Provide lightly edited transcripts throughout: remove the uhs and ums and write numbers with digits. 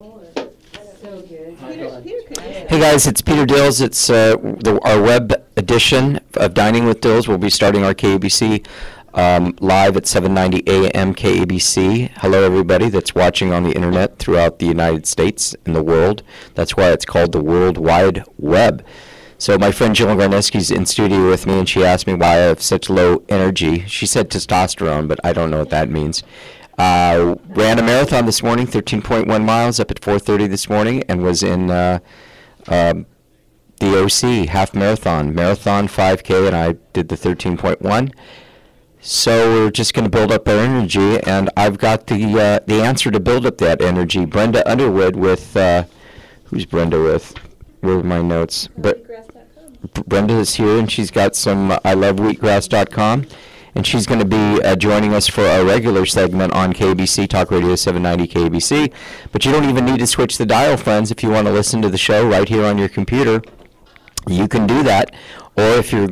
Hey guys, it's Peter Dills. It's our web edition of Dining with Dills. We'll be starting our KABC live at 7:90 a.m. KABC. Hello everybody that's watching on the internet throughout the United States and the world. That's why it's called the World Wide Web. So my friend Jill Garneski's in studio with me, and she asked me why I have such low energy. She said testosterone, but I don't know what that means. Ran a marathon this morning, 13.1 miles up at 4:30 this morning, and was in the OC half marathon 5K, and I did the 13.1. So we're just going to build up our energy, and I've got the answer to build up that energy. Brenda Underwood with who's Brenda with? Where are my notes? Brenda is here, and she's got some ilovewheatgrass.com. And she's going to be joining us for our regular segment on KBC, Talk Radio 790 KBC. But you don't even need to switch the dial, friends. If you want to listen to the show right here on your computer, you can do that. Or if you're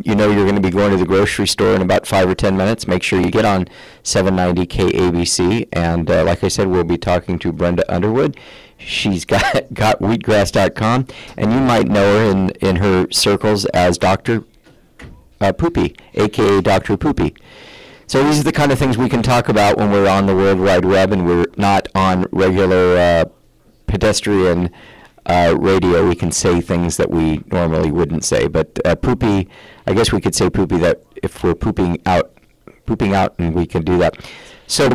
you know you're going to be going to the grocery store in about 5 or 10 minutes, make sure you get on 790 KABC. And like I said, we'll be talking to Brenda Underwood. She's got wheatgrass.com, and you might know her in her circles as Dr. Poopy, a.k.a. Dr. Poopy. So these are the kind of things we can talk about when we're on the World Wide Web and we're not on regular pedestrian radio. We can say things that we normally wouldn't say. But Poopy, I guess we could say Poopy that if we're pooping out, and we can do that. So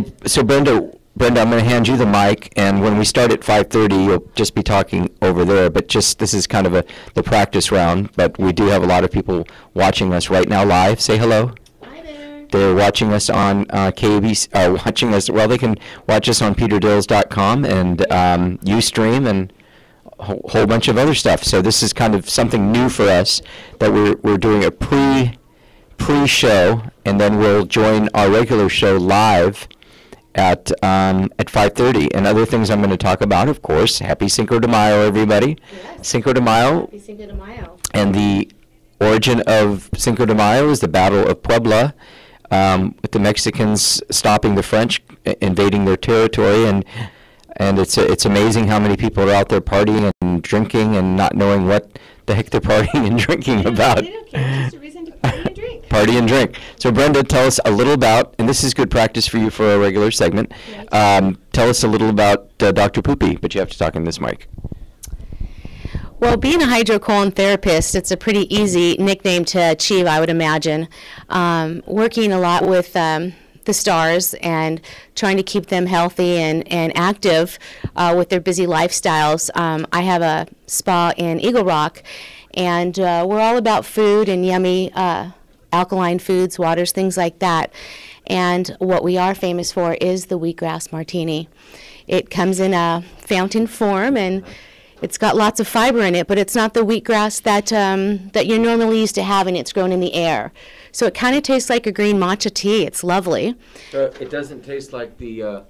Brenda, I'm going to hand you the mic, and when we start at 5:30, you'll just be talking over there. But this is kind of the practice round. But we do have a lot of people watching us right now live. Say hello. Hi there. They're watching us on KBC. Watching us. Well, they can watch us on peterdills.com and Ustream and a whole bunch of other stuff. So this is kind of something new for us that we're doing a pre-show, and then we'll join our regular show live at 5:30, and other things I'm going to talk about, of course. Happy Cinco de Mayo, everybody. Yes. Cinco de Mayo. Happy Cinco de Mayo. And the origin of Cinco de Mayo is the Battle of Puebla, with the Mexicans stopping the French, invading their territory, and it's amazing how many people are out there partying and drinking and not knowing what the heck they're partying and drinking about. They don't care. It's just a reason to party and drink. Party and drink. So Brenda, tell us a little about, and this is good practice for you for a regular segment, tell us a little about Dr. Poopy, but you have to talk in this mic. Well, being a hydrocolon therapist, it's a pretty easy nickname to achieve, I would imagine. Working a lot with the stars and trying to keep them healthy and active with their busy lifestyles. I have a spa in Eagle Rock, and we're all about food and yummy alkaline foods, waters, things like that. And what we are famous for is the wheatgrass martini. It comes in a fountain form, and it's got lots of fiber in it, but it's not the wheatgrass that you're normally used to having. It's grown in the air. So it kind of tastes like a green matcha tea. It's lovely. It doesn't taste like the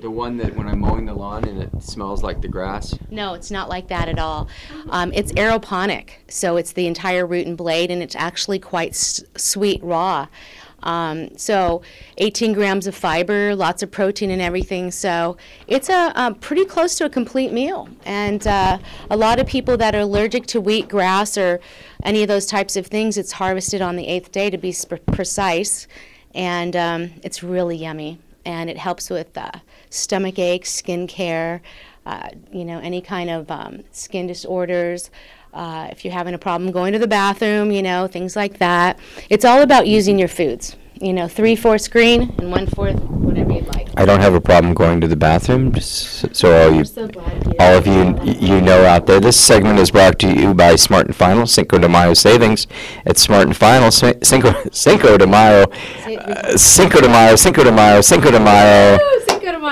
one that when I'm mowing the lawn and it smells like the grass? No, it's not like that at all. It's aeroponic, so it's the entire root and blade, and it's actually quite sweet raw. So 18 grams of fiber, lots of protein and everything. So it's pretty close to a complete meal. And a lot of people that are allergic to wheatgrass or any of those types of things, it's harvested on the 8th day to be precise. And it's really yummy. And it helps with stomach aches, skin care, any kind of skin disorders. If you're having a problem going to the bathroom, things like that. It's all about using your foods. 3/4 green and 1/4 whatever you'd like. I don't have a problem going to the bathroom, so all of you know out there. This segment is brought to you by Smart and Final, Cinco de Mayo savings at Smart and Final. Cinco de Mayo, Cinco de Mayo, Cinco de Mayo, Cinco de Mayo.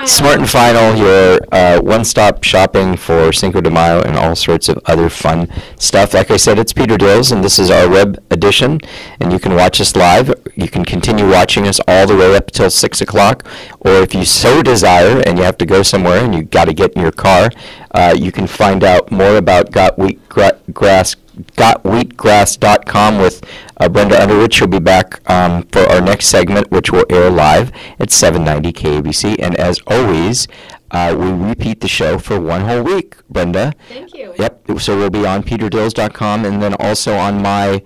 Smart and Final, your one-stop shopping for Cinco de Mayo and all sorts of other fun stuff. Like I said, it's Peter Dills, and this is our web edition, and you can watch us live. You can continue watching us all the way up till 6 o'clock, or if you so desire and you have to go somewhere and you got to get in your car, you can find out more about gotwheatgrass.com with Brenda Underwood. She'll be back for our next segment, which will air live at 790 KABC. And as always, we repeat the show for one whole week, Brenda. Thank you. Yep. So we'll be on peterdills.com and then also on my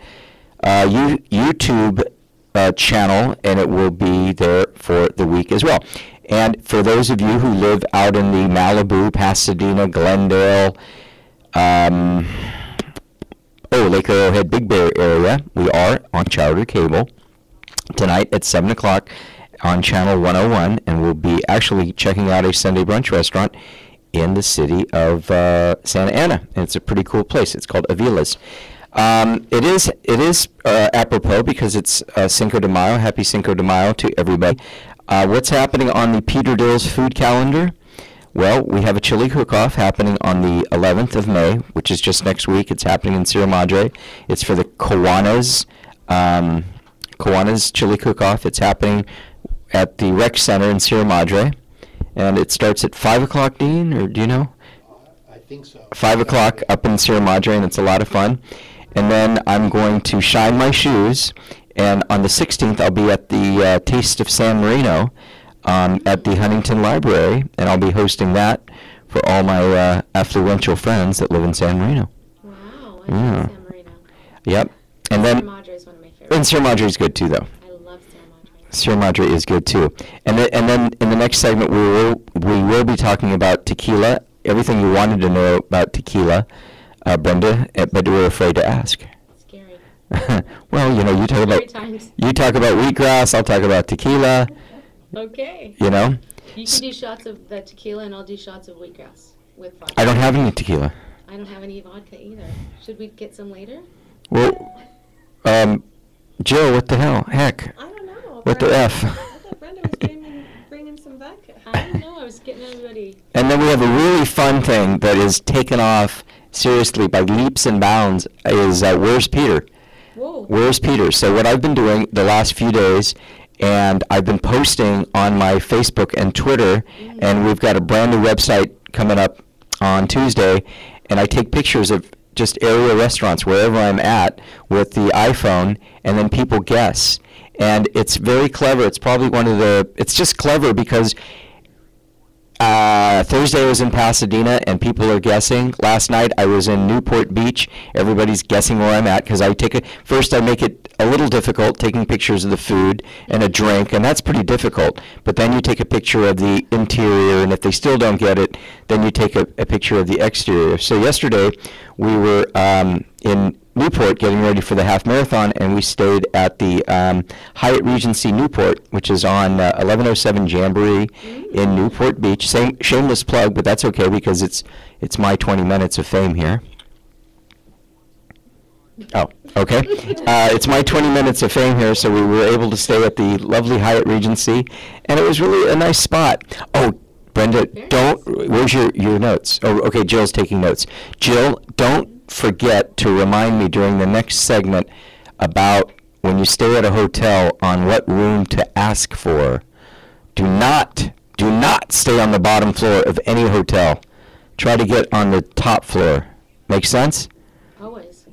YouTube channel, and it will be there for the week as well. And for those of you who live out in the Malibu, Pasadena, Glendale, Lake Arrowhead, Big Bear area, we are on Charter Cable tonight at 7 o'clock on Channel 101, and we'll be actually checking out a Sunday brunch restaurant in the city of Santa Ana, and it's a pretty cool place. It's called Avila's. It is apropos because it's Cinco de Mayo. Happy Cinco de Mayo to everybody. What's happening on the Peter Dills food calendar? Well, we have a chili cook-off happening on the 11th of May, which is just next week. It's happening in Sierra Madre. It's for the Kiwanis chili cook-off. It's happening at the Rec Center in Sierra Madre, and it starts at 5 o'clock, Dean, or do you know? I think so. 5 o'clock up in Sierra Madre, and it's a lot of fun. And then I'm going to shine my shoes, and on the 16th I'll be at the Taste of San Marino at the Huntington Library, and I'll be hosting that for all my affluential friends that live in San Marino. Wow, I love San Marino. Yep. And then Sierra Madre is one of my favorites. and Sierra Madre is good too, though. I love Sierra Madre. Sierra Madre is good too. And then in the next segment we will be talking about tequila, everything you wanted to know about tequila, Brenda, but we're afraid to ask. Scary. Well, you talk about wheatgrass, I'll talk about tequila. Okay. You know. You can do shots of the tequila, and I'll do shots of wheatgrass with vodka. I don't have any tequila. I don't have any vodka either. Should we get some later? Well, Jill, what the hell? Heck. I don't know. What the F? I thought Brenda was bringing some vodka. I don't know. I was getting everybody. And then we have a really fun thing that is taken off seriously by leaps and bounds is Where's Peter? Whoa. Where's Peter? So what I've been doing the last few days, and I've been posting on my Facebook and Twitter, and we've got a brand new website coming up on Tuesday, and I take pictures of just area restaurants wherever I'm at with the iPhone, and then people guess. And it's very clever. It's probably it's just clever because Thursday I was in Pasadena and people are guessing. Last night I was in Newport Beach. Everybody's guessing where I'm at because first I make it a little difficult taking pictures of the food and a drink, and that's pretty difficult. But then you take a picture of the interior, and if they still don't get it, then you take a picture of the exterior. So yesterday we were in Newport getting ready for the half marathon, and we stayed at the Hyatt Regency Newport, which is on 1107 Jamboree in Newport Beach. Shameless plug, but that's okay because it's my 20 minutes of fame here. Oh, okay. It's my 20 minutes of fame here, so we were able to stay at the lovely Hyatt Regency, and it was really a nice spot. Oh, Brenda, where's your notes? Oh, okay, Jill's taking notes. Jill, don't forget to remind me during the next segment about when you stay at a hotel on what room to ask for. Do not stay on the bottom floor of any hotel. Try to get on the top floor. Make sense?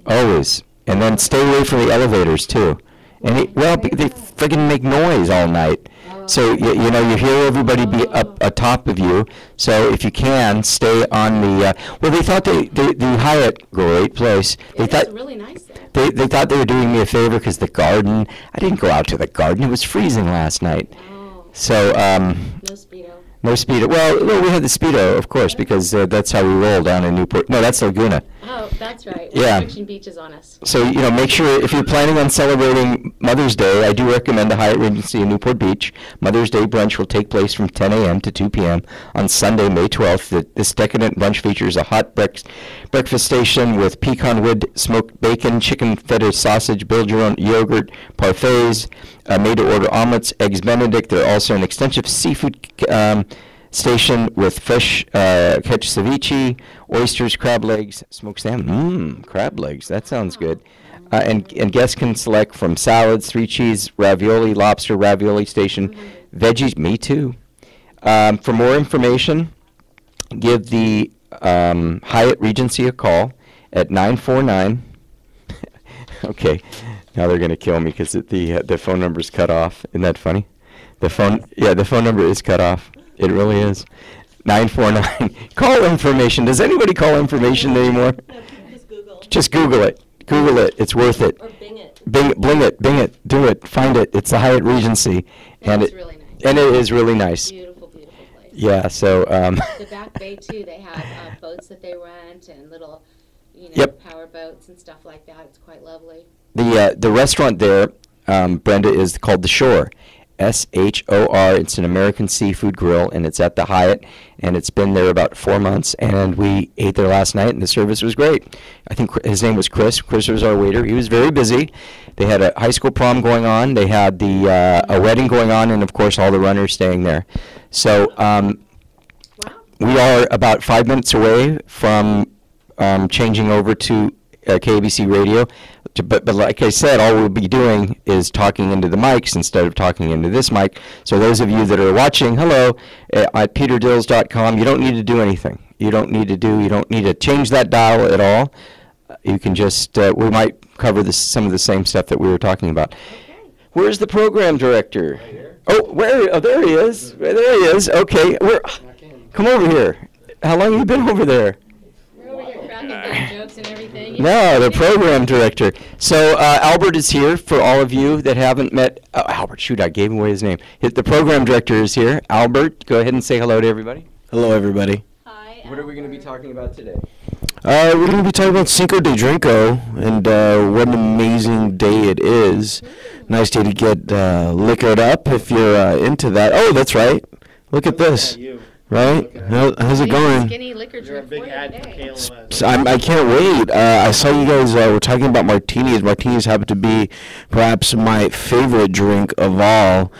Always. And then stay away from the elevators too. And they friggin' make noise all night. So you hear everybody be up atop of you. So if you can, stay on the. They thought the Hyatt, great place. They thought It's really nice there. they thought they were doing me a favor because the garden. I didn't go out to the garden. It was freezing last night. Oh. So No Speedo. no Speedo. Well, we had the Speedo, of course, because that's how we roll down in Newport. No, that's Laguna. Oh, that's right. Yeah. Fiction Beach is on us. So, make sure if you're planning on celebrating Mother's Day, I do recommend the Hyatt Regency in Newport Beach. Mother's Day brunch will take place from 10 a.m. to 2 p.m. on Sunday, May 12th. This decadent brunch features a hot breakfast station with pecan wood smoked bacon, chicken feta sausage, build your own yogurt, parfaits, made-to-order omelets, eggs Benedict. There are also an extensive seafood station with fresh catch ceviche, oysters, crab legs, smoked salmon. Crab legs, that sounds good. And guests can select from salads, 3-cheese, ravioli, lobster, ravioli station, veggies, me too. For more information, give the Hyatt Regency a call at 949. Okay, now they're going to kill me because the phone number's cut off. Isn't that funny? The phone number is cut off. It really is. 949. Call information. Does anybody call information anymore? No, people just Google. Just Google it. Google it. It's worth it. Or Bing it. Bling it. Do it. Find it. It's the Hyatt Regency. And it's really nice. And it is really nice. Beautiful, beautiful place. Yeah, so... The back bay, too, they have boats that they rent and little, Yep. power boats and stuff like that. It's quite lovely. The restaurant there, Brenda, is called The Shore. SHOR. It's an American seafood grill, and it's at the Hyatt, and it's been there about 4 months, and we ate there last night, and the service was great. I think his name was Chris. Chris was our waiter. He was very busy. They had a high school prom going on. They had a wedding going on, and, of course, all the runners staying there. So we are about 5 minutes away from changing over to KABC Radio. But like I said, all we'll be doing is talking into the mics instead of talking into this mic. So those of you that are watching, hello, at peterdills.com, you don't need to do anything. You don't need to change that dial at all. You can just, we might cover some of the same stuff that we were talking about. Okay. Where's the program director? Right here. Oh, there he is. There he is. Okay, come over here. How long have you been over there? We're over here cracking down jokes and everything. No, the program director. So Albert is here for all of you that haven't met. Oh, Albert, shoot, I gave away his name. The program director is here. Albert, go ahead and say hello to everybody. Hello, everybody. Hi. What are we going to be talking about today? We're going to be talking about Cinco de Drinko and what an amazing day it is. Nice day to get liquored up if you're into that. Oh, that's right. Look at this. Right? How's it going? Skinny liquor drink for you today. I can't wait. I saw you guys were talking about martinis. Martinis happen to be perhaps my favorite drink of all.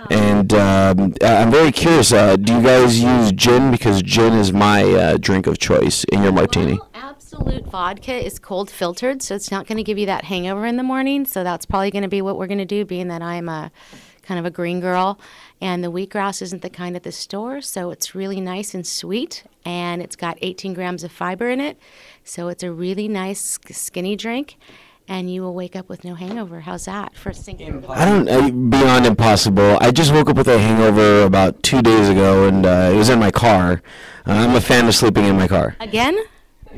And I'm very curious, do you guys use gin? Because gin is my drink of choice in your martini. Well, Absolute vodka is cold filtered, so it's not going to give you that hangover in the morning. So that's probably going to be what we're going to do, being that I'm a kind of a green girl. And the wheatgrass isn't the kind at the store, so it's really nice and sweet. And it's got 18 grams of fiber in it. So it's a really nice skinny drink. And you will wake up with no hangover. How's that for Cinco? I don't, beyond impossible. I just woke up with a hangover about 2 days ago, and it was in my car. I'm a fan of sleeping in my car. Again?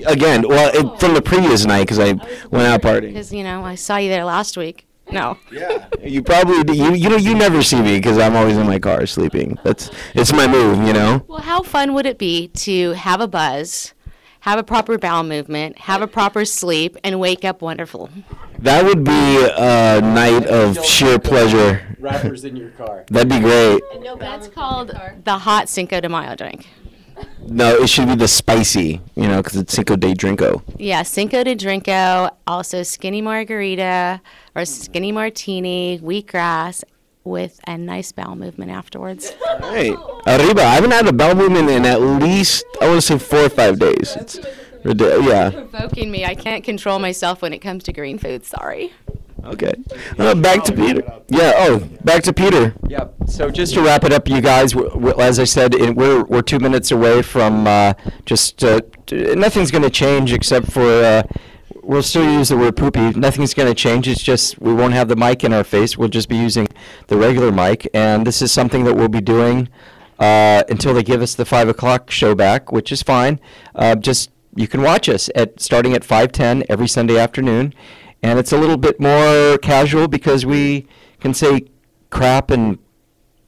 Again, well, from the previous night, because I went out partying. Because, I saw you there last week. No. Yeah. You probably, you never see me because I'm always in my car sleeping. It's my move, Well, how fun would it be to have a buzz, have a proper bowel movement, have a proper sleep, and wake up wonderful? That would be a night of sheer pleasure. Rappers in your car. That'd be great. That's called the hot Cinco de Mayo drink. No, it should be the spicy, because it's Cinco de Drinko. Yeah, Cinco de Drinko, also skinny margarita or skinny martini, wheatgrass, with a nice bowel movement afterwards. Right. Arriba. I haven't had a bowel movement in at least, I want to say 4 or 5 days. It's yeah. Provoking me. I can't control myself when it comes to green food. Sorry. Okay. Back to Peter. Yeah. Back to Peter. Yeah. So just to wrap it up, you guys, as I said, we're 2 minutes away from nothing's going to change except for we'll still use the word poopy. Nothing's going to change. It's just we won't have the mic in our face. We'll just be using the regular mic, and this is something that we'll be doing until they give us the 5 o'clock show back, which is fine. You can watch us starting at 5:10 every Sunday afternoon. And it's a little bit more casual because we can say crap and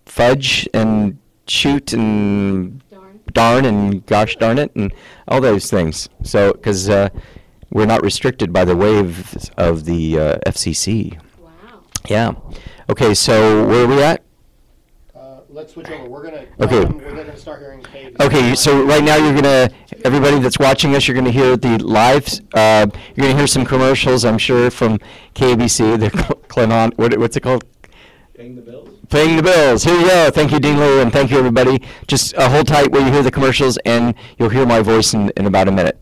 fudge and shoot and darn and gosh darn it and all those things. So, because we're not restricted by the waves of the FCC. Wow. Yeah. Okay, so where are we at? Let's switch over. We're gonna start hearing Kate. Okay, so right now everybody that's watching us, you're gonna hear the lives. You're gonna hear some commercials, I'm sure, from KABC. They're what's it called? Paying the bills. Paying the bills. Here we go. Thank you, Dean Lou, and thank you, everybody. Just hold tight while you hear the commercials, and you'll hear my voice in about a minute.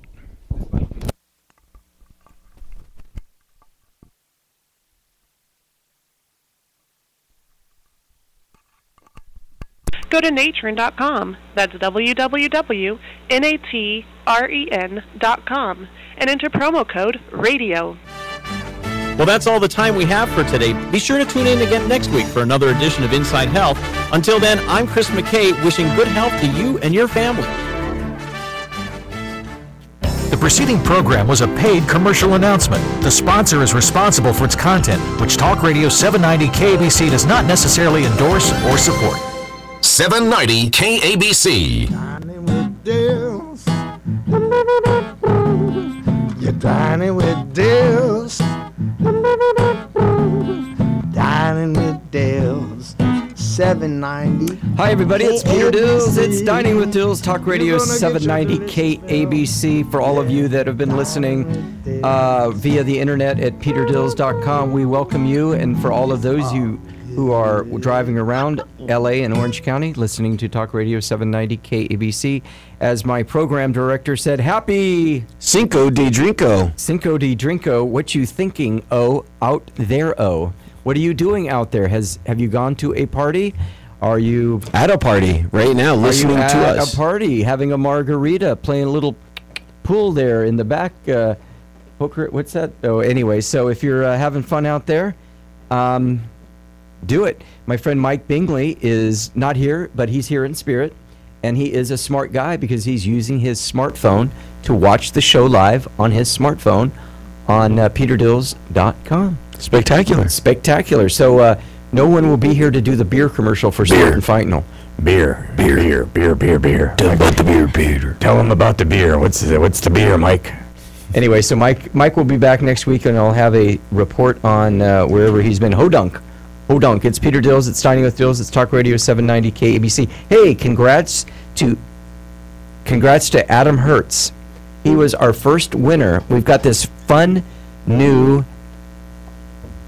Go to natren.com, that's www.natren.com, and enter promo code RADIO. Well, that's all the time we have for today. Be sure to tune in again next week for another edition of Inside Health. Until then, I'm Chris McKay, wishing good health to you and your family. The preceding program was a paid commercial announcement. The sponsor is responsible for its content, which Talk Radio 790 KABC does not necessarily endorse or support. 790 KABC. You're dining with Dills. Dining with Dills. 790. Hi, everybody. It's Peter Dills. It's Dining with Dills, Talk Radio 790 KABC. For all of you that have been listening via the internet at peterdills.com, we welcome you. And for all of those you who are driving around LA and Orange County listening to Talk Radio 790 KABC, as my program director said, happy Cinco de Drinko. Cinco de Drinko. What you thinking, out there, What are you doing out there? Have you gone to a party? Are you at a party right now listening to us? At a party, having a margarita, playing a little pool there in the back? Poker, what's that? Oh, anyway, so if you're having fun out there, do it. My friend Mike Bingley is not here, but he's here in spirit, and he is a smart guy because he's using his smartphone to watch the show live on his smartphone on peterdills.com. Spectacular. Spectacular. So no one will be here to do the beer commercial for Stuart and Feintel. Beer. Tell them about the beer, Peter. Tell them about the beer. What's the beer, Mike? Anyway, so Mike will be back next week, and I'll have a report on wherever he's been. Hodunk. It's Peter Dills. It's Dining with Dills. It's Talk Radio 790 KABC. Hey, congrats to Adam Hertz. He was our first winner. We've got this fun new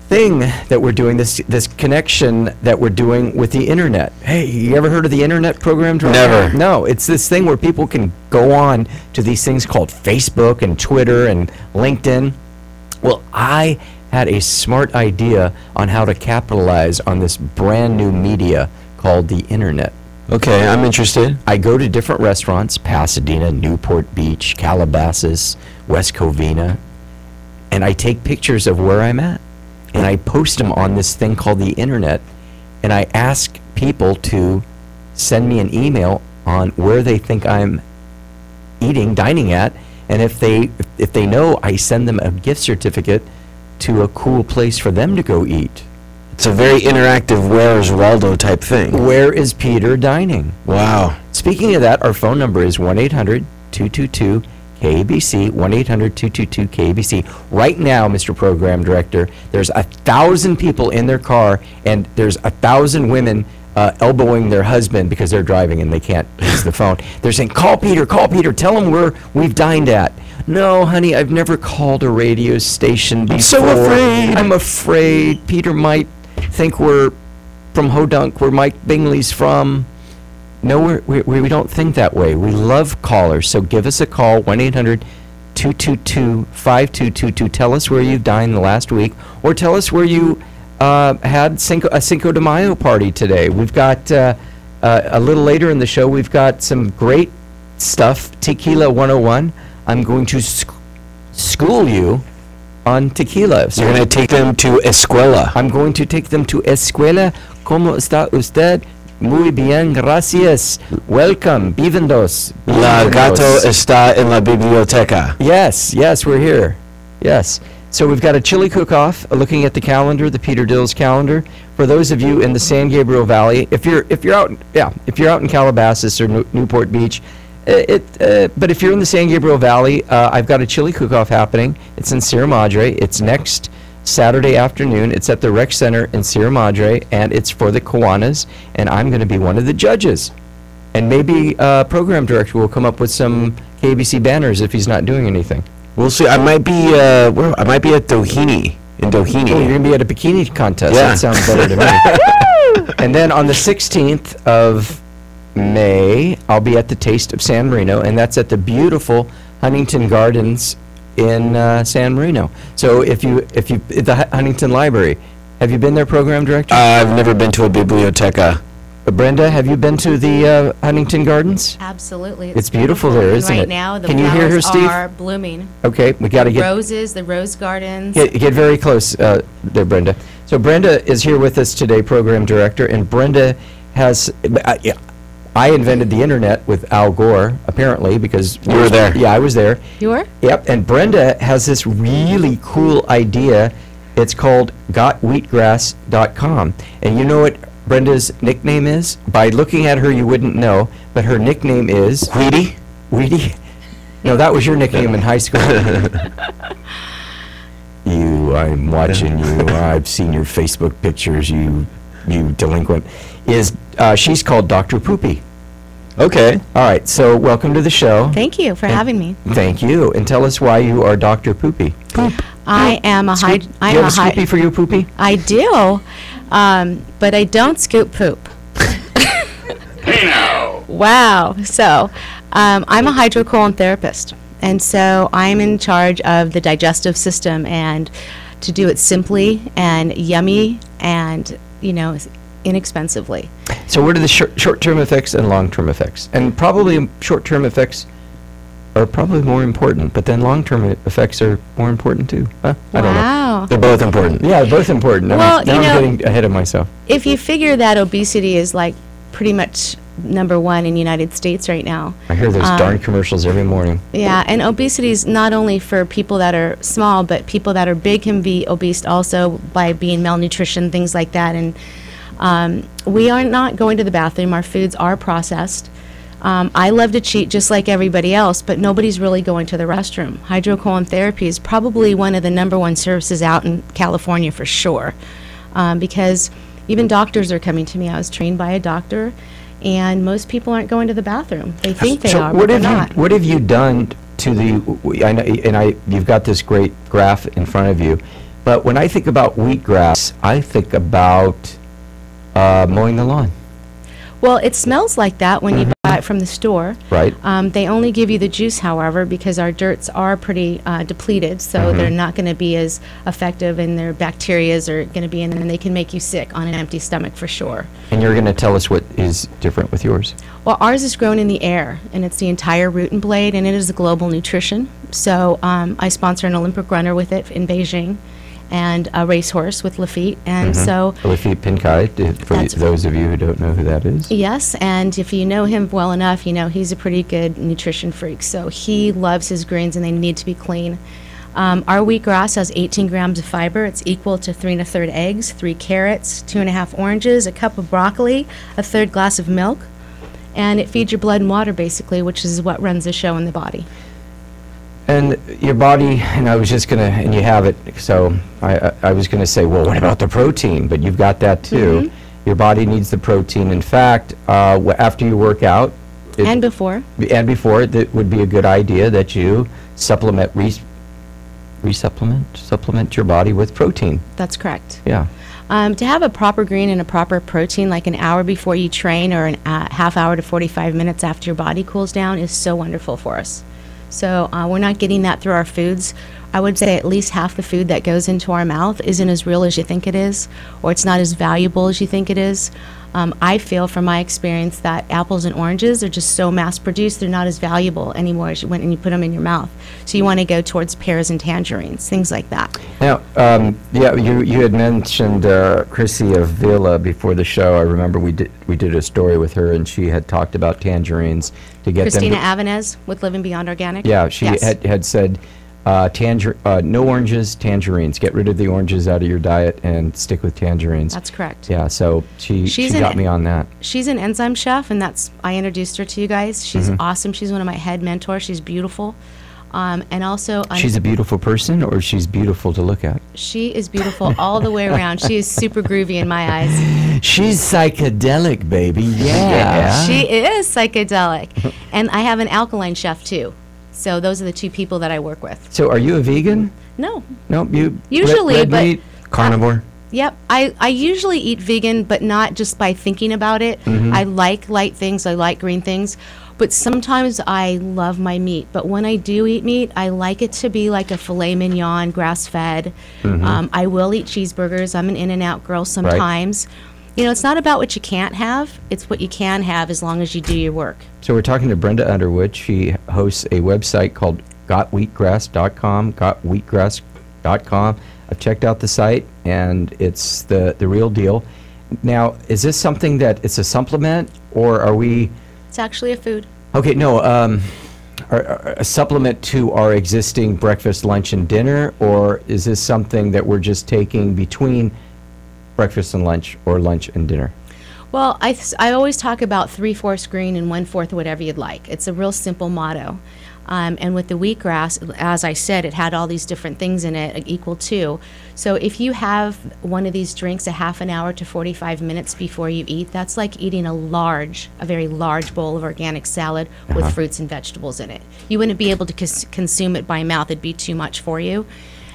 thing that we're doing, this connection that we're doing with the internet. Hey, you ever heard of the internet program? Never. No, it's this thing where people can go on to these things called Facebook and Twitter and LinkedIn. Well, I had a smart idea on how to capitalize on this brand new media called the internet. Okay, I'm interested. I go to different restaurants, Pasadena, Newport Beach, Calabasas, West Covina, and I take pictures of where I'm at. And I post them on this thing called the internet, and I ask people to send me an email on where they think I'm dining at, and if they know, I send them a gift certificate to a cool place for them to go eat. It's a very interactive Where's Waldo type thing. Where is Peter dining? Wow. Speaking of that, our phone number is 1-800-222-KABC, 1-800-222-KABC. Right now, Mr. Program Director, there's 1,000 people in their car, and there's 1,000 women elbowing their husband because they're driving and they can't use the phone. They're saying, call Peter, tell him where we've dined at. No, honey, I've never called a radio station before. I'm so afraid. I'm afraid Peter might think we're from Hodunk, where Mike Bingley's from. No, we don't think that way. We love callers, so give us a call, 1-800-222-5222. Tell us where you've dined the last week, or tell us where you had a Cinco de Mayo party today. We've got, a little later in the show, we've got some great stuff, Tequila 101. I'm going to school you on tequila. So you're going to take them to Escuela. I'm going to take them to Escuela. ¿Cómo está usted? Muy bien, gracias. Welcome. Bienvenidos. La gato está en la biblioteca. Yes, we're here. Yes. So we've got a chili cook-off. Looking at the calendar, the Peter Dills calendar. For those of you in the San Gabriel Valley, if you're out in Calabasas or Newport Beach, but if you're in the San Gabriel Valley, I've got a chili cook-off happening. It's in Sierra Madre. It's next Saturday afternoon. It's at the Rec Center in Sierra Madre, and it's for the Kiwanis, and I'm going to be one of the judges. And maybe program director will come up with some KBC banners if he's not doing anything. We'll see. I might be at Doheny. In Doheny. Oh, you're going to be at a bikini contest. Yeah. That sounds better to me. And then on the 16th of May, I'll be at the Taste of San Marino, and that's at the beautiful Huntington Gardens in San Marino. So if you the Huntington Library, have you been there, program director? I've never been to a biblioteca. Brenda, have you been to the Huntington Gardens? Absolutely. It's beautiful there, isn't right it? Now, the Can you hear her, flowers Steve? are blooming. Okay, we got to get Roses, the rose gardens. get very close there, Brenda. So Brenda is here with us today, program director, and Brenda has. I invented the internet with Al Gore, apparently, because You were there. Yeah, I was there. You were? Yep, and Brenda has this really cool idea. It's called gotwheatgrass.com. And you know what Brenda's nickname is? By looking at her, you wouldn't know, but her nickname is... Wheaty? Wheaty? No, that was your nickname in high school. I'm watching you. I've seen your Facebook pictures, you delinquent. She's called Dr. Poopy. Okay. All right, so welcome to the show. Thank you for having me. Thank you. And tell us why you are Dr. Poopy. I am a high. Do you have a Scoopy for you, Poopy? I do, but I don't scoop poop. Hey now! Wow. So, I'm a hydrocolon therapist, and so I'm in charge of the digestive system and to do it simply and yummy and, inexpensively. So what are the short-term effects and long-term effects? And probably short-term effects are probably more important, but then long-term effects are more important too. Huh? I don't know. Wow. They're both important. Yeah, they're both important. Well, I'm getting ahead of myself. If you figure that obesity is like pretty much #1 in the United States right now. I hear those darn commercials every morning. Yeah, and obesity is not only for people that are small, but people that are big can be obese also by being malnutrition, things like that. And we are not going to the bathroom. Our foods are processed. I love to cheat just like everybody else, but nobody's really going to the restroom. Hydrocolon therapy is probably one of the #1 services out in California for sure, because even doctors are coming to me. I was trained by a doctor, and most people aren't going to the bathroom. They think they are, but they're not. What have you done to the? You've got this great graph in front of you, but when I think about wheatgrass, I think about mowing the lawn. Well, it smells like that when you buy it from the store. Right. They only give you the juice, however, because our dirts are pretty depleted, so they're not going to be as effective, and their bacterias are going to be in, and they can make you sick on an empty stomach for sure. And you're going to tell us what is different with yours. Well, ours is grown in the air, and it's the entire root and blade, and it is a global nutrition. So I sponsor an Olympic runner with it in Beijing, and a racehorse with Lafitte, and so... Lafitte Pinkai, for those of you who don't know who that is. Yes, and if you know him well enough, you know he's a pretty good nutrition freak, so he loves his greens, and they need to be clean. Our wheatgrass has 18 grams of fiber. It's equal to 3 1/3 eggs, 3 carrots, 2 1/2 oranges, a cup of broccoli, a 1/3 glass of milk, and it feeds your blood and water, basically, which is what runs the show in the body. And your body, and I was just going to, and you have it, so I was going to say, well, what about the protein? But you've got that too. Your body needs the protein. In fact, after you work out, and before, that would be a good idea that you supplement, supplement your body with protein. That's correct. Yeah. To have a proper green and a proper protein, like an hour before you train or a half hour to 45 minutes after your body cools down, is so wonderful for us. So we're not getting that through our foods. I would say at least half the food that goes into our mouth isn't as real as you think it is, or it's not as valuable as you think it is. I feel from my experience that apples and oranges are just so mass-produced, they're not as valuable anymore as when you put them in your mouth. So you want to go towards pears and tangerines, things like that. Now, yeah, you had mentioned Chrissy of Villa before the show. I remember we did a story with her, and she had talked about tangerines to get Christina them. Avenez with Living Beyond Organic. Yeah, she had said no oranges, tangerines. Get rid of the oranges out of your diet and stick with tangerines. That's correct. Yeah, so she got me on that. She's an enzyme chef, and I introduced her to you guys. She's awesome. She's one of my head mentors. She's beautiful. And also... She's a beautiful person, or she's beautiful to look at? She is beautiful all the way around. She is super groovy in my eyes. She's psychedelic, baby. Yeah. She is psychedelic. And I have an alkaline chef, too. So those are the two people that I work with. So are you a vegan? No. Nope. You usually, red but meat, carnivore. Yep. I usually eat vegan, but not just by thinking about it. I like light things. I like green things. But sometimes I love my meat. But when I do eat meat, I like it to be like a filet mignon, grass-fed. I will eat cheeseburgers. I'm an In-N-Out girl sometimes. It's not about what you can't have. It's what you can have as long as you do your work. So we're talking to Brenda Underwood. She hosts a website called gotwheatgrass.com, gotwheatgrass.com. I've checked out the site, and it's the real deal. Now, is this something that it's a supplement, or are we... It's actually a food. Okay, no, a supplement to our existing breakfast, lunch, and dinner, or is this something that we're just taking between breakfast and lunch, or lunch and dinner? Well, I always talk about 3/4 green and 1/4 whatever you'd like. It's a real simple motto. And with the wheatgrass, as I said, it had all these different things in it, equal to. So if you have one of these drinks a half an hour to 45 minutes before you eat, that's like eating a very large bowl of organic salad with fruits and vegetables in it. You wouldn't be able to consume it by mouth. It'd be too much for you.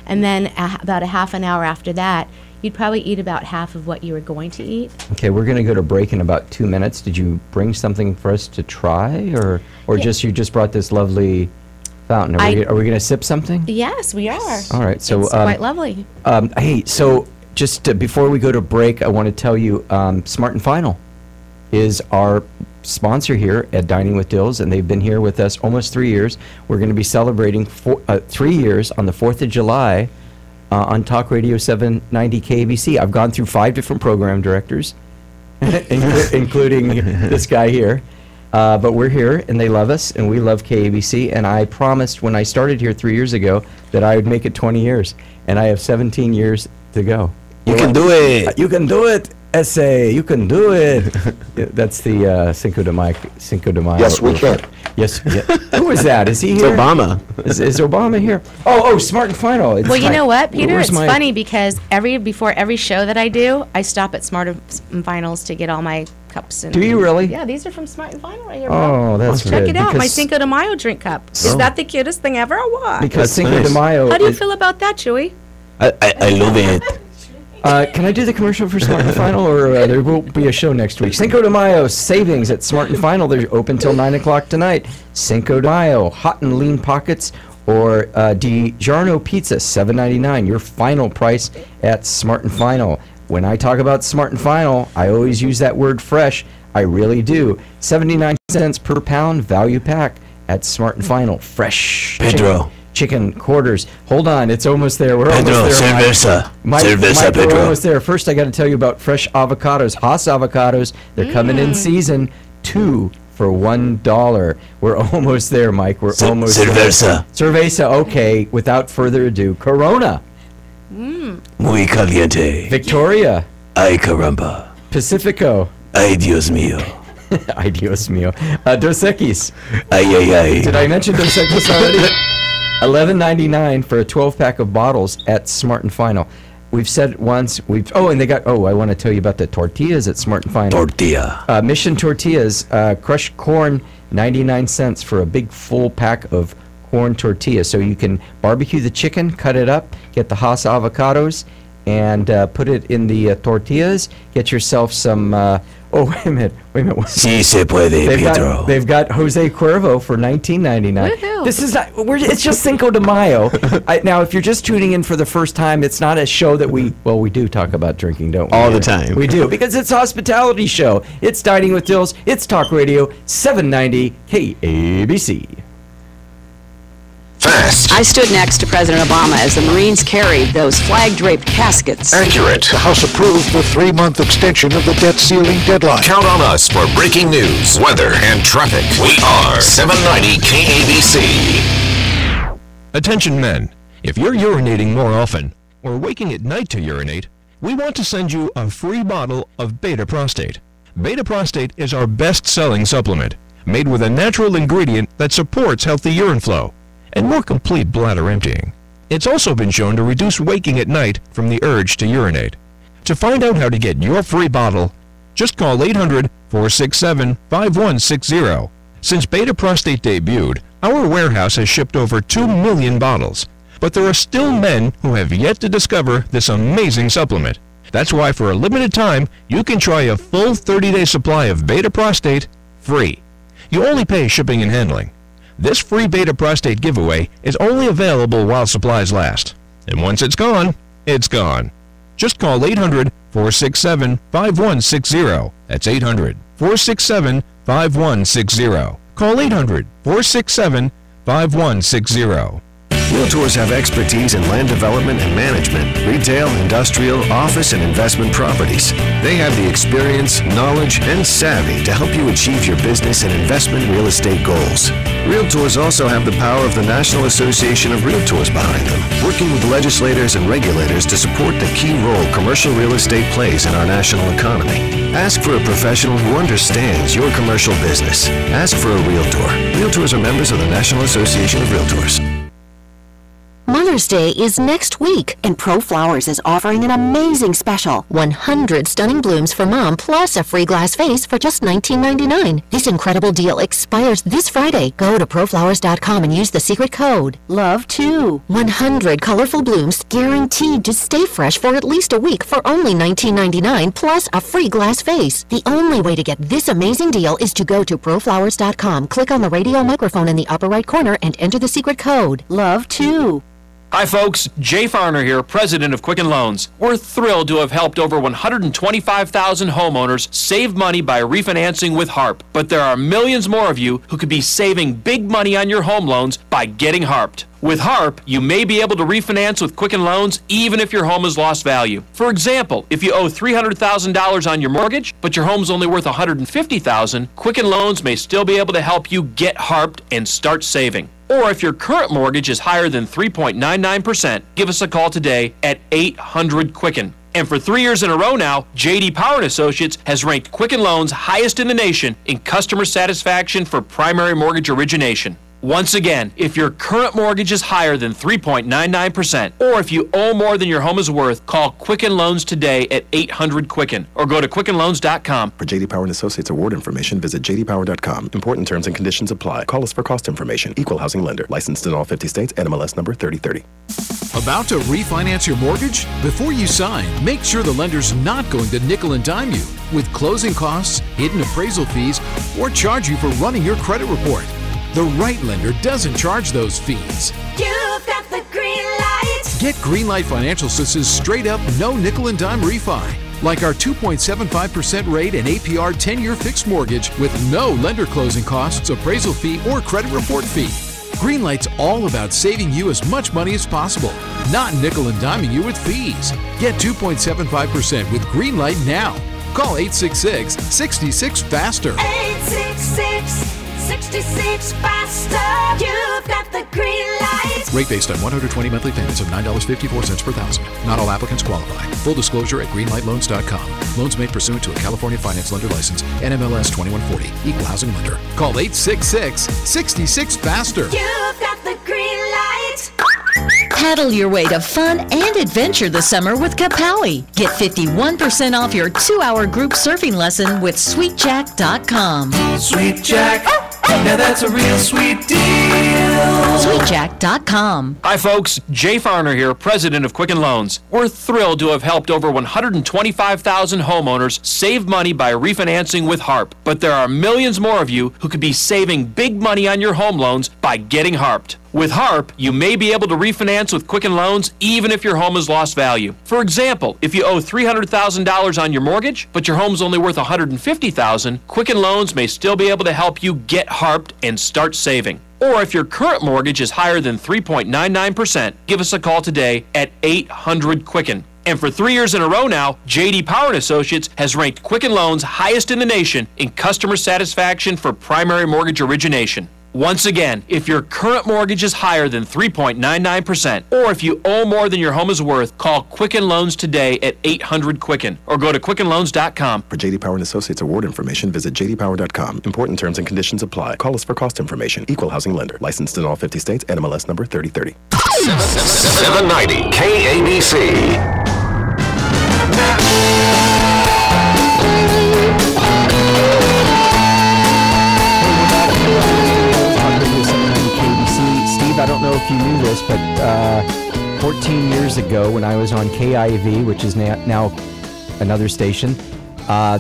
And then about a half an hour after that, you'd probably eat about half of what you were going to eat. Okay, we're going to go to break in about 2 minutes. Did you bring something for us to try, or Yeah. you just brought this lovely fountain? Are we going to sip something? Yes, we are. All right, so It's quite lovely. Hey, so just before we go to break, I want to tell you, Smart and Final is our sponsor here at Dining with Dills, and they've been here with us almost 3 years. We're going to be celebrating 3 years on the 4th of July. On Talk Radio 790 KABC. I've gone through 5 different program directors, including this guy here. But we're here, and they love us, and we love KABC. And I promised when I started here 3 years ago that I would make it 20 years. And I have 17 years to go. You can do it. You can do it. Essay, you can do it. That's the Cinco de Mayo. Yes, we can. Yes. Yeah. Who is that? Is he It's here? Obama. Is Obama here? Oh, Smart and Final. Well, you know what, Peter? Where's It's my- funny because before every show that I do, I stop at Smart and Finals to get all my cups. And Do you really? Yeah, these are from Smart and Final right here, bro. Oh, that's Check good, it out, my because- Cinco de Mayo drink cup. Is that the cutest thing ever or what? Because That's Cinco de nice. Mayo. How do you feel about that, Chewy? I love it. Can I do the commercial for Smart and Final, or there will be a show next week? Cinco de Mayo savings at Smart and Final. They're open till 9 o'clock tonight. Cinco de Mayo hot and lean pockets, or DiGiorno pizza, $7.99. Your final price at Smart and Final. When I talk about Smart and Final, I always use that word fresh. I really do. 79 cents per pound value pack at Smart and Final. Fresh. Pedro. Chicken quarters. Hold on, it's almost there. We're Pedro, almost there. cerveza. Mike, Cerveza, Mike, we're Pedro. almost there. First, I got to tell you about fresh avocados. Haas avocados. They're coming in season. 2 for $1. We're almost there, Mike. We're almost cerveza. there. Cerveza. Okay. Without further ado, Corona. Muy caliente. Victoria. Ay caramba. Pacifico. Ay Dios mío. Ay, Dios mío. Dos Equis. Ay ay ay. Did I mention Dos Equis already? $11.99 for a 12-pack of bottles at Smart and Final. We've said it once. And they got. I want to tell you about the tortillas at Smart and Final. Tortilla. Mission tortillas, crushed corn, 99 cents for a big full pack of corn tortillas. So you can barbecue the chicken, cut it up, get the Haas avocados, and put it in the tortillas. Get yourself some. Wait a minute. Si se puede, Pedro. They've got Jose Cuervo for $19.99. Woohoo. This is not. It's just Cinco de Mayo. Now, if you're just tuning in for the first time, it's not a show that we do talk about drinking, don't we? All the time. We do, because it's a hospitality show. It's Dining with Dills. It's Talk Radio 790 KABC. Fast. I stood next to President Obama as the Marines carried those flag-draped caskets. Accurate. The House approved the 3-month extension of the debt ceiling deadline. Count on us for breaking news, weather, and traffic. We are 790 KABC. Attention men, if you're urinating more often or waking at night to urinate, we want to send you a free bottle of Beta Prostate. Beta Prostate is our best-selling supplement, made with a natural ingredient that supports healthy urine flow and more complete bladder emptying. It's also been shown to reduce waking at night from the urge to urinate. To find out how to get your free bottle, just call 800-467-5160. Since Beta Prostate debuted, our warehouse has shipped over 2 million bottles. But there are still men who have yet to discover this amazing supplement. That's why for a limited time, you can try a full 30-day supply of Beta Prostate free. You only pay shipping and handling. This free Beta Prostate giveaway is only available while supplies last. And once it's gone, it's gone. Just call 800-467-5160. That's 800-467-5160. Call 800-467-5160. Realtors have expertise in land development and management, retail, industrial, office, and investment properties. They have the experience, knowledge, and savvy to help you achieve your business and investment real estate goals. Realtors also have the power of the National Association of Realtors behind them, working with legislators and regulators to support the key role commercial real estate plays in our national economy. Ask for a professional who understands your commercial business. Ask for a Realtor. Realtors are members of the National Association of Realtors. Mother's Day is next week, and Pro Flowers is offering an amazing special. 100 stunning blooms for Mom, plus a free glass vase for just $19.99. This incredible deal expires this Friday. Go to proflowers.com and use the secret code LOVE2. 100 colorful blooms guaranteed to stay fresh for at least a week for only $19.99, plus a free glass vase. The only way to get this amazing deal is to go to proflowers.com, click on the radio microphone in the upper right corner, and enter the secret code LOVE2. Hi folks, Jay Farner here, president of Quicken Loans. We're thrilled to have helped over 125,000 homeowners save money by refinancing with HARP. But there are millions more of you who could be saving big money on your home loans by getting HARPed. With HARP, you may be able to refinance with Quicken Loans even if your home has lost value. For example, if you owe $300,000 on your mortgage, but your home's only worth $150,000, Quicken Loans may still be able to help you get HARPed and start saving. Or if your current mortgage is higher than 3.99%, give us a call today at 800-QUICKEN. And for 3 years in a row now, J.D. Power & Associates has ranked Quicken Loans highest in the nation in customer satisfaction for primary mortgage origination. Once again, if your current mortgage is higher than 3.99%, or if you owe more than your home is worth, call Quicken Loans today at 800-QUICKEN or go to quickenloans.com. For J.D. Power & Associates award information, visit jdpower.com. Important terms and conditions apply. Call us for cost information. Equal housing lender. Licensed in all 50 states. NMLS number 3030. About to refinance your mortgage? Before you sign, make sure the lender's not going to nickel and dime you with closing costs, hidden appraisal fees, or charge you for running your credit report. The right lender doesn't charge those fees. You've got the green light. Get Greenlight Financial Assistance straight up, no nickel and dime refi. Like our 2.75% rate and APR 10-year fixed mortgage with no lender closing costs, appraisal fee, or credit report fee. Greenlight's all about saving you as much money as possible, not nickel and diming you with fees. Get 2.75% with Greenlight now. Call 866-66-FASTER. 866-66 faster. You've got the green light. Rate based on 120 monthly payments of $9.54 per thousand. Not all applicants qualify. Full disclosure at greenlightloans.com. Loans made pursuant to a California finance lender license, NMLS 2140. Equal housing lender. Call 866-66 faster. You've got the green light. Paddle your way to fun and adventure this summer with Kapowie. Get 51% off your 2-hour group surfing lesson with SweetJack.com. Sweet Jack, now that's a real sweet deal. SweetJack.com. Hi folks, Jay Farner here, president of Quicken Loans. We're thrilled to have helped over 125,000 homeowners save money by refinancing with HARP. But there are millions more of you who could be saving big money on your home loans by getting HARPed. With HARP, you may be able to refinance with Quicken Loans even if your home has lost value. For example, if you owe $300,000 on your mortgage, but your home's only worth $150,000, Quicken Loans may still be able to help you get HARPed and start saving. Or if your current mortgage is higher than 3.99%, give us a call today at 800-QUICKEN. And for 3 years in a row now, J.D. Power & Associates has ranked Quicken Loans highest in the nation in customer satisfaction for primary mortgage origination. Once again, if your current mortgage is higher than 3.99%, or if you owe more than your home is worth, call Quicken Loans today at 800-QUICKEN or go to quickenloans.com. For J.D. Power & Associates award information, visit jdpower.com. Important terms and conditions apply. Call us for cost information. Equal housing lender. Licensed in all 50 states. NMLS number 3030. 790 KABC. I don't know if you knew this, but 14 years ago when I was on KIV, which is now another station,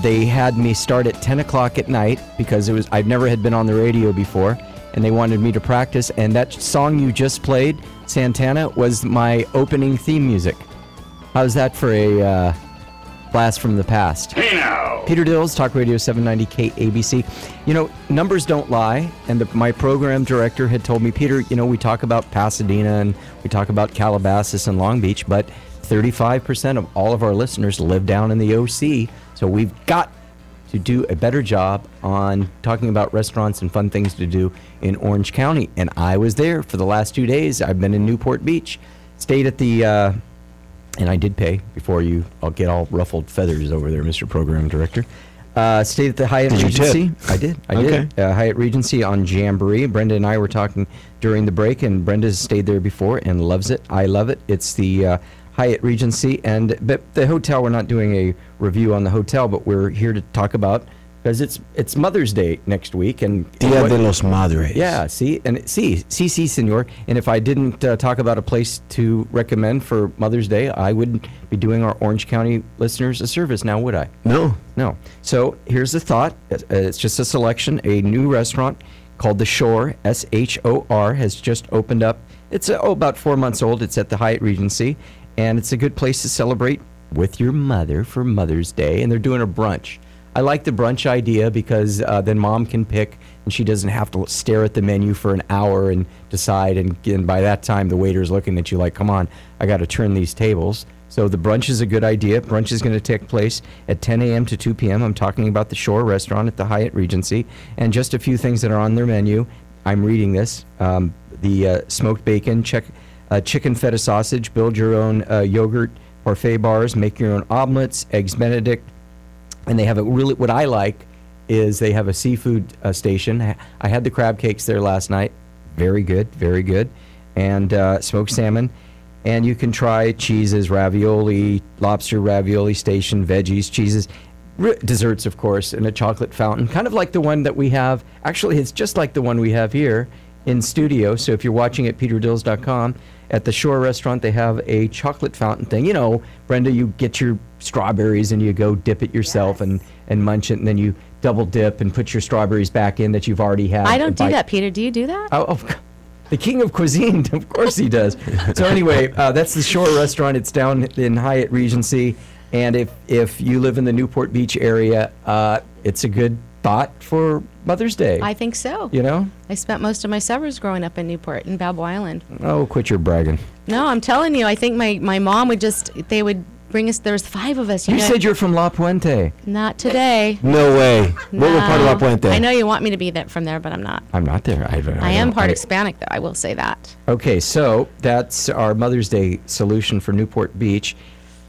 they had me start at 10 o'clock at night because I've never had been on the radio before, and they wanted me to practice, and that song you just played, Santana, was my opening theme music. How's that for a blast from the past. Hey now! Peter Dills, Talk Radio 790 KABC. You know, numbers don't lie, and my program director had told me, Peter, you know, we talk about Pasadena and we talk about Calabasas and Long Beach, but 35% of all of our listeners live down in the OC, so we've got to do a better job on talking about restaurants and fun things to do in Orange County. And I was there for the last 2 days. I've been in Newport Beach, stayed at the, and I did pay before I'll get all ruffled feathers over there, Mr. Program Director. Stayed at the Hyatt Regency. I did. Hyatt Regency on Jamboree. Brenda and I were talking during the break, and Brenda's stayed there before and loves it. I love it. It's the Hyatt Regency, but the hotel, we're not doing a review on the hotel, but we're here to talk about, because it's Mother's Day next week, and Dia de los Madres. Yeah, sí, senor. And if I didn't talk about a place to recommend for Mother's Day, I wouldn't be doing our Orange County listeners a service now, would I? No. So here's the thought. It's just a selection. A new restaurant called The Shore, SHOR, has just opened up. It's about 4 months old. It's at the Hyatt Regency, and it's a good place to celebrate with your mother for Mother's Day. And they're doing a brunch. I like the brunch idea because then Mom can pick, and she doesn't have to stare at the menu for an hour and decide. And by that time, the waiter's looking at you like, come on, I got to turn these tables. So the brunch is a good idea. Brunch is going to take place at 10 a.m. to 2 p.m. I'm talking about the Shore Restaurant at the Hyatt Regency. And just a few things that are on their menu. I'm reading this. The smoked bacon, chicken feta sausage, build your own yogurt parfait bars, make your own omelets, eggs Benedict. And they have what I like is they have a seafood station. I had the crab cakes there last night. Very good. And smoked salmon. And you can try cheeses, ravioli, lobster ravioli station, veggies, cheeses, desserts, of course, and a chocolate fountain. Kind of like the one that we have. Actually, it's just like the one we have here in studio. So if you're watching at peterdills.com, at the Shore Restaurant, they have a chocolate fountain thing. You know, Brenda, you get your strawberries and you go dip it yourself and munch it, and then you double dip and put your strawberries back in that you've already had. I don't do that, Peter. Do you do that? Oh, the king of cuisine. Of course he does. So anyway, that's the Shore Restaurant. It's down in Hyatt Regency. And if you live in the Newport Beach area, it's a good thought for Mother's Day. I think so. You know? I spent most of my summers growing up in Newport and Balboa Island. Oh, quit your bragging. No, I'm telling you, I think my mom would they would bring us, there's 5 of us. You said you're from La Puente. Not today. No way. No. What part of La Puente? I know you want me to be from there, but I'm not. I'm not there. I am part Hispanic, though. I will say that. Okay, so that's our Mother's Day solution for Newport Beach.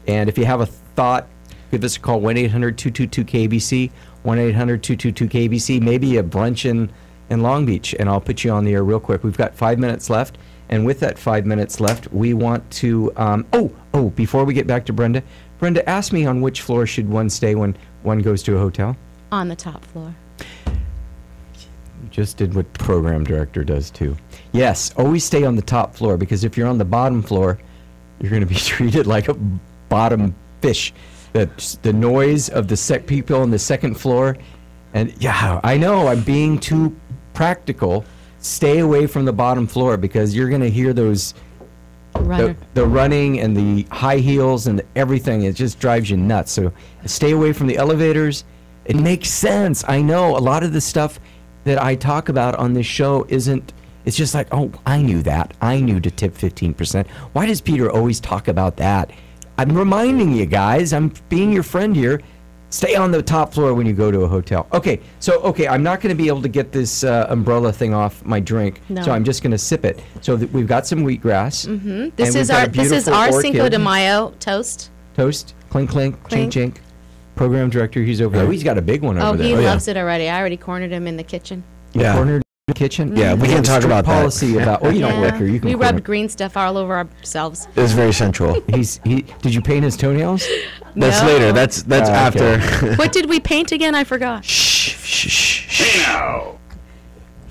And if you have a thought, give us a call, 1-800-222-KBC, 1-800-222-KBC, maybe a brunch in Long Beach, and I'll put you on the air real quick. We've got 5 minutes left, and with that 5 minutes left, we want to, before we get back to Brenda, ask me on which floor should one stay when one goes to a hotel? On the top floor. Just did what program director does too. Yes, always stay on the top floor, because if you're on the bottom floor, you're going to be treated like a bottom fish. The noise of the people on the second floor, and yeah, I know I'm being too practical. Stay away from the bottom floor, because you're going to hear those the running and the high heels and everything. It just drives you nuts. So stay away from the elevators. It makes sense. I know a lot of the stuff that I talk about on this show isn't. It's just like, oh, I knew that. I knew to tip 15%. Why does Peter always talk about that? I'm reminding you guys, I'm being your friend here. Stay on the top floor when you go to a hotel. Okay, I'm not going to be able to get this umbrella thing off my drink, so I'm just going to sip it. So we've got some wheatgrass. Mm-hmm. This is our Cinco de Mayo toast. Toast, clink, clink, chink, chink. Program director, he's over there. Oh, he's got a big one over there. He loves it already. I already cornered him in the kitchen. Yeah. Cornered in the kitchen? Yeah, we can't talk about policy that. About, you don't liquor. You can we rubbed green stuff all over ourselves. It was very sensual. Did you paint his toanails? That's later. That's after. What did we paint again? I forgot. Hey now.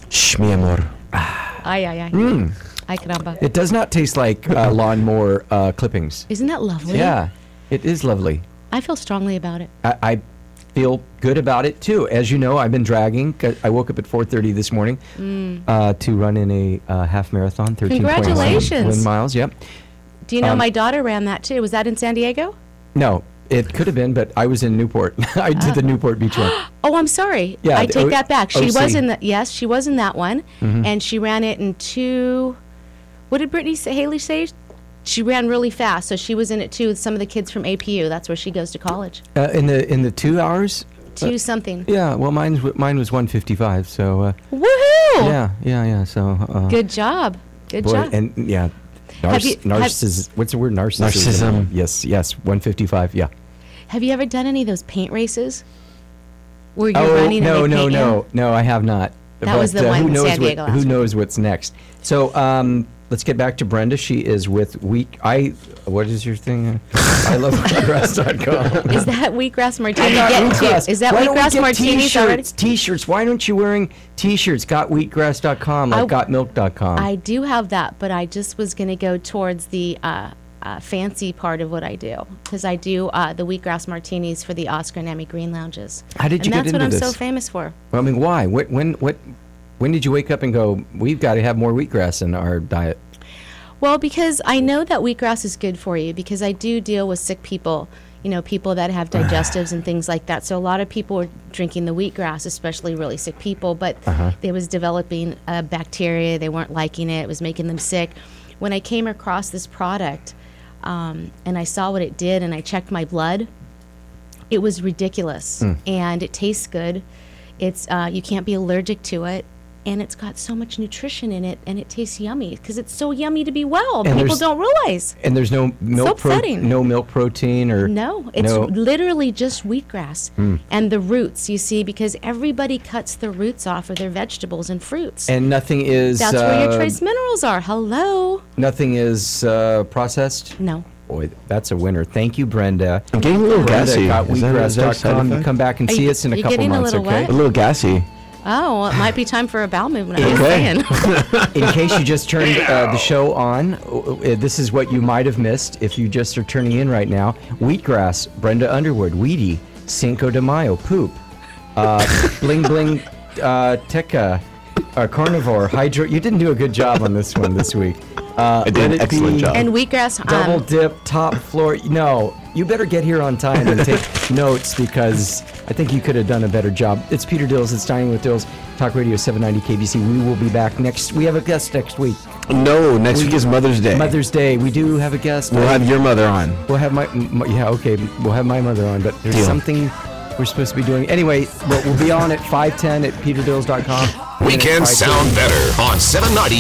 Shh, mi amor. Ay. Ay, caramba. It does not taste like lawnmower clippings. Isn't that lovely? Yeah, it is lovely. I feel strongly about it. I feel good about it too. As you know, I've been dragging. I woke up at 4:30 this morning to run in a half marathon, 13.1 miles. Yep. Do you know my daughter ran that too? Was that in San Diego? No, It could have been, but I was in Newport. I did the Newport Beach one. Oh, I'm sorry. Yeah, I take that back. She OC. was in the she was in that one, Mhm. and she ran it in 2. What did Haley say? She ran really fast, so she was in it too with some of the kids from APU. That's where she goes to college. In the 2 hours. 2 something. Yeah. Well, mine was 1:55. So. Woohoo! Yeah. So. Good job. Good boy, job. And yeah. What's the word? Narcissism. Yes. 1:55. Yeah. Have you ever done any of those paint races? Where you're running and they paint you? No, I have not. That was the one in San Diego last Who week. knows what's next? So let's get back to Brenda. She is with what is your thing? I love wheatgrass.com. Is that wheatgrass martini? Wheatgrass. Is that Why don't we wheatgrass get martinis already? T-shirts. Why aren't you wearing T-shirts? Gotwheatgrass.com, like gotmilk.com. I do have that, but I just was going to go towards the fancy part of what I do, because I do the wheatgrass martinis for the Oscar and Emmy Green Lounges. How did you get into this? And that's what I'm so famous for. Well, I mean, why? When did you wake up and go, we've got to have more wheatgrass in our diet? Well, because I know that wheatgrass is good for you, because I do deal with sick people, people that have digestives and things like that. So a lot of people were drinking the wheatgrass, especially really sick people, but they was developing bacteria. They weren't liking it. It was making them sick. When I came across this product and I saw what it did and I checked my blood, it was ridiculous. And it tastes good. It's you can't be allergic to it. And it's got so much nutrition in it, and it tastes yummy because it's so yummy to be well. And people don't realize. And there's no milk, no milk protein or no. It's literally just wheatgrass and the roots. You see, because everybody cuts the roots off of their vegetables and fruits. And nothing is. That's where your trace minerals are. Hello. Nothing is processed. No. Boy, that's a winner. Thank you, Brenda. I'm getting a little gassy. Wheatgrass.com. You come back and see us in a couple months, okay? A little gassy. Oh, well, it might be time for a bowel movement. I'm just saying. In case you just turned the show on, this is what you might have missed if you just are turning in right now. Wheatgrass, Brenda Underwood, Wheatie, Cinco de Mayo, Poop, Bling Bling, Tekka, Carnivore, Hydro. You didn't do a good job on this one this week. I did an excellent job. And wheatgrass. Double dip, top floor. No, you better get here on time and take notes, because I think you could have done a better job. It's Peter Dills. It's Dining with Dills. Talk Radio 790 KBC. We will be back next. We have a guest next week. No, next week is Mother's Day. Mother's Day. We do have a guest. We'll have your mother on. We'll have we'll have my mother on, but there's something we're supposed to be doing. Anyway, we'll be on at 5:10 at peterdills.com. Weekends sound better on 790.